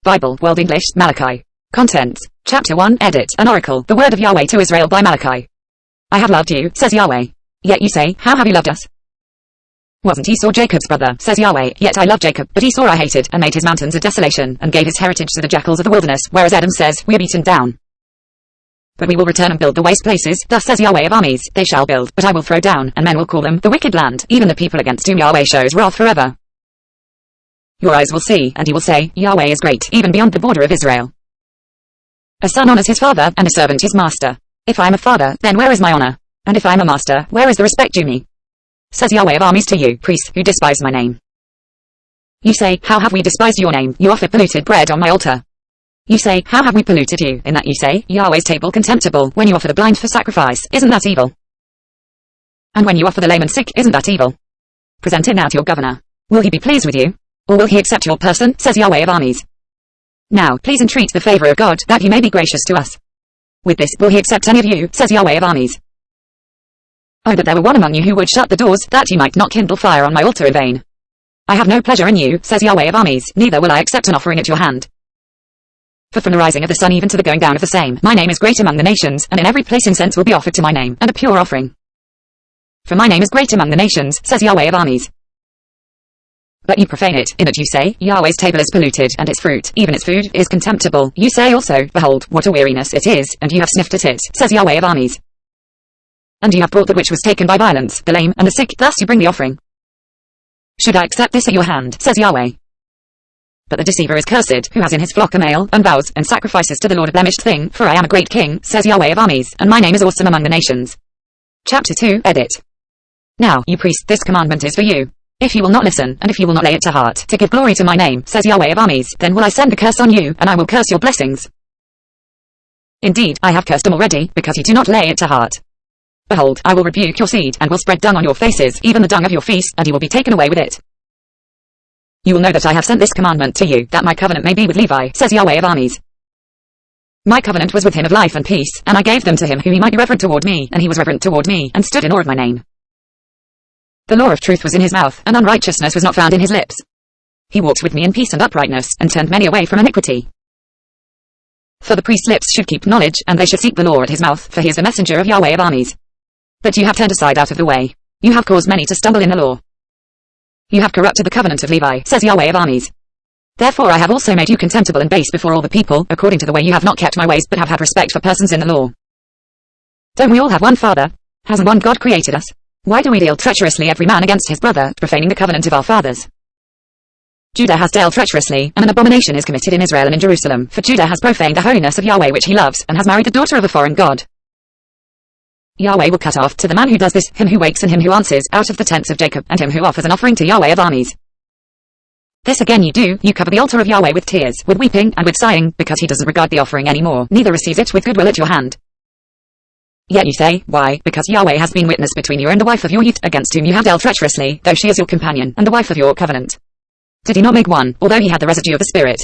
Bible, World English, Malachi. Contents. Chapter 1, Edit, an oracle, the word of Yahweh to Israel by Malachi. I have loved you, says Yahweh. Yet you say, how have you loved us? Wasn't Esau Jacob's brother, says Yahweh, yet I loved Jacob, but Esau I hated, and made his mountains a desolation, and gave his heritage to the jackals of the wilderness, whereas Edom says, we are beaten down. But we will return and build the waste places, thus says Yahweh of armies, they shall build, but I will throw down, and men will call them, the wicked land, even the people against whom Yahweh shows wrath forever. Your eyes will see, and you will say, Yahweh is great, even beyond the border of Israel. A son honors his father, and a servant his master. If I am a father, then where is my honor? And if I am a master, where is the respect due me? Says Yahweh of armies to you, priests, who despise my name. You say, how have we despised your name? You offer polluted bread on my altar. You say, how have we polluted you? In that you say, Yahweh's table contemptible, when you offer the blind for sacrifice, isn't that evil? And when you offer the lame and sick, isn't that evil? Present it now to your governor. Will he be pleased with you? Or will he accept your person, says Yahweh of armies? Now, please entreat the favor of God, that he may be gracious to us. With this, will he accept any of you, says Yahweh of armies? Oh, that there were one among you who would shut the doors, that you might not kindle fire on my altar in vain. I have no pleasure in you, says Yahweh of armies, neither will I accept an offering at your hand. For from the rising of the sun even to the going down of the same, my name is great among the nations, and in every place incense will be offered to my name, and a pure offering. For my name is great among the nations, says Yahweh of armies. But you profane it, in that you say, Yahweh's table is polluted, and its fruit, even its food, is contemptible. You say also, behold, what a weariness it is, and you have sniffed at it, says Yahweh of armies. And you have brought that which was taken by violence, the lame, and the sick, thus you bring the offering. Should I accept this at your hand, says Yahweh? But the deceiver is cursed, who has in his flock a male, and vows, and sacrifices to the Lord a blemished thing, for I am a great king, says Yahweh of armies, and my name is awesome among the nations. Chapter 2, Edit. Now, you priests, this commandment is for you. If you will not listen, and if you will not lay it to heart, to give glory to my name, says Yahweh of armies, then will I send the curse on you, and I will curse your blessings. Indeed, I have cursed them already, because you do not lay it to heart. Behold, I will rebuke your seed, and will spread dung on your faces, even the dung of your feast, and you will be taken away with it. You will know that I have sent this commandment to you, that my covenant may be with Levi, says Yahweh of armies. My covenant was with him of life and peace, and I gave them to him who he might be reverent toward me, and he was reverent toward me, and stood in awe of my name. The law of truth was in his mouth, and unrighteousness was not found in his lips. He walked with me in peace and uprightness, and turned many away from iniquity. For the priest's lips should keep knowledge, and they should seek the law at his mouth, for he is the messenger of Yahweh of armies. But you have turned aside out of the way. You have caused many to stumble in the law. You have corrupted the covenant of Levi, says Yahweh of armies. Therefore I have also made you contemptible and base before all the people, according to the way you have not kept my ways, but have had respect for persons in the law. Don't we all have one Father? Hasn't one God created us? Why do we deal treacherously every man against his brother, profaning the covenant of our fathers? Judah has dealt treacherously, and an abomination is committed in Israel and in Jerusalem, for Judah has profaned the holiness of Yahweh which he loves, and has married the daughter of a foreign god. Yahweh will cut off to the man who does this, him who wakes and him who answers, out of the tents of Jacob, and him who offers an offering to Yahweh of armies. This again you do, you cover the altar of Yahweh with tears, with weeping, and with sighing, because he doesn't regard the offering any more, neither receives it with goodwill at your hand. Yet you say, why, because Yahweh has been witness between you and the wife of your youth, against whom you have dealt treacherously, though she is your companion, and the wife of your covenant. Did he not make one, although he had the residue of the Spirit?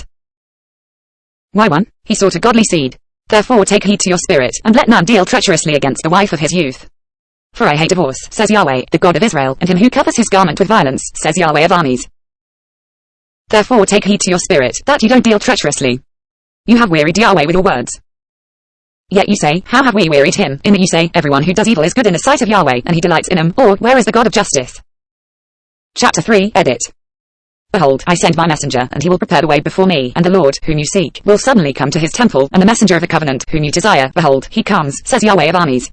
Why one? He sought a godly seed. Therefore take heed to your spirit, and let none deal treacherously against the wife of his youth. For I hate divorce, says Yahweh, the God of Israel, and him who covers his garment with violence, says Yahweh of armies. Therefore take heed to your spirit, that you don't deal treacherously. You have wearied Yahweh with your words. Yet you say, how have we wearied him, in that you say, everyone who does evil is good in the sight of Yahweh, and he delights in him, or, where is the God of justice? Chapter 3, Edit. Behold, I send my messenger, and he will prepare the way before me, and the Lord, whom you seek, will suddenly come to his temple, and the messenger of the covenant, whom you desire, behold, he comes, says Yahweh of armies.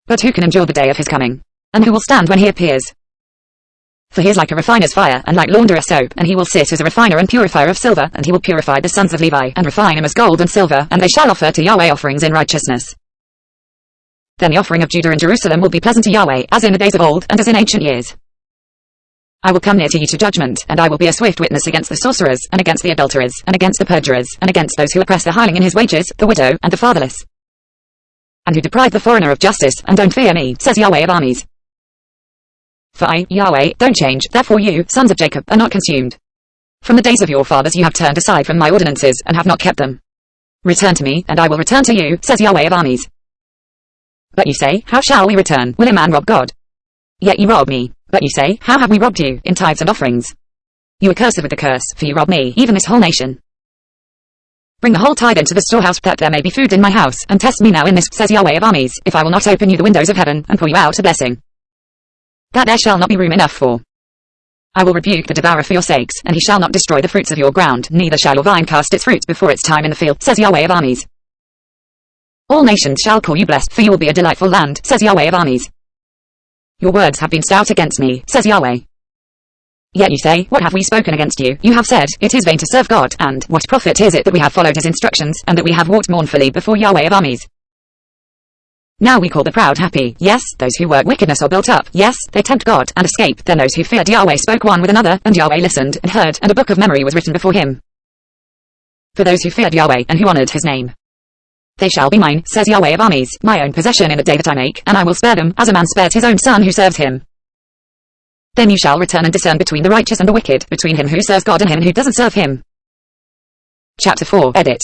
But who can endure the day of his coming? And who will stand when he appears? For he is like a refiner's fire, and like launderer's soap, and he will sit as a refiner and purifier of silver, and he will purify the sons of Levi, and refine them as gold and silver, and they shall offer to Yahweh offerings in righteousness. Then the offering of Judah and Jerusalem will be pleasant to Yahweh, as in the days of old, and as in ancient years. I will come near to you to judgment, and I will be a swift witness against the sorcerers, and against the adulterers, and against the perjurers, and against those who oppress the hireling in his wages, the widow, and the fatherless, and who deprive the foreigner of justice, and don't fear me, says Yahweh of armies. For I, Yahweh, don't change, therefore you, sons of Jacob, are not consumed. From the days of your fathers you have turned aside from my ordinances, and have not kept them. Return to me, and I will return to you, says Yahweh of armies. But you say, how shall we return? Will a man rob God? Yet you rob me. But you say, how have we robbed you, in tithes and offerings? You are cursed with the curse, for you rob me, even this whole nation. Bring the whole tithe into the storehouse, that there may be food in my house, and test me now in this, says Yahweh of armies, if I will not open you the windows of heaven, and pour you out a blessing, that there shall not be room enough for. I will rebuke the devourer for your sakes, and he shall not destroy the fruits of your ground, neither shall your vine cast its fruit before its time in the field, says Yahweh of armies. All nations shall call you blessed, for you will be a delightful land, says Yahweh of armies. Your words have been stout against me, says Yahweh. Yet you say, what have we spoken against you? You have said, it is vain to serve God, and what profit is it that we have followed his instructions, and that we have walked mournfully before Yahweh of armies? Now we call the proud happy. Yes, those who work wickedness are built up. Yes, they tempt God, and escape. Then those who feared Yahweh spoke one with another, and Yahweh listened, and heard, and a book of memory was written before him. For those who feared Yahweh, and who honored his name, they shall be mine, says Yahweh of armies, my own possession in the day that I make, and I will spare them, as a man spares his own son who serves him. Then you shall return and discern between the righteous and the wicked, between him who serves God and him who doesn't serve him. Chapter 4. Edit.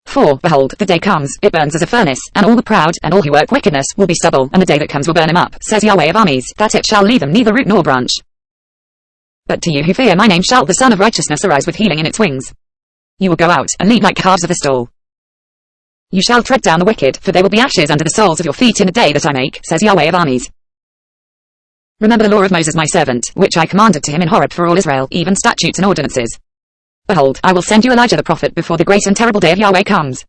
For, behold, the day comes, it burns as a furnace, and all the proud, and all who work wickedness, will be stubble, and the day that comes will burn him up, says Yahweh of armies, that it shall leave them neither root nor branch. But to you who fear my name shall the Son of Righteousness arise with healing in its wings. You will go out, and leap like calves of the stall. You shall tread down the wicked, for they will be ashes under the soles of your feet in the day that I make, says Yahweh of armies. Remember the law of Moses my servant, which I commanded to him in Horeb for all Israel, even statutes and ordinances. Behold, I will send you Elijah the prophet before the great and terrible day of Yahweh comes.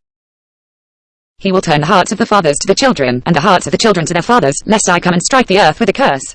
He will turn the hearts of the fathers to the children, and the hearts of the children to their fathers, lest I come and strike the earth with a curse.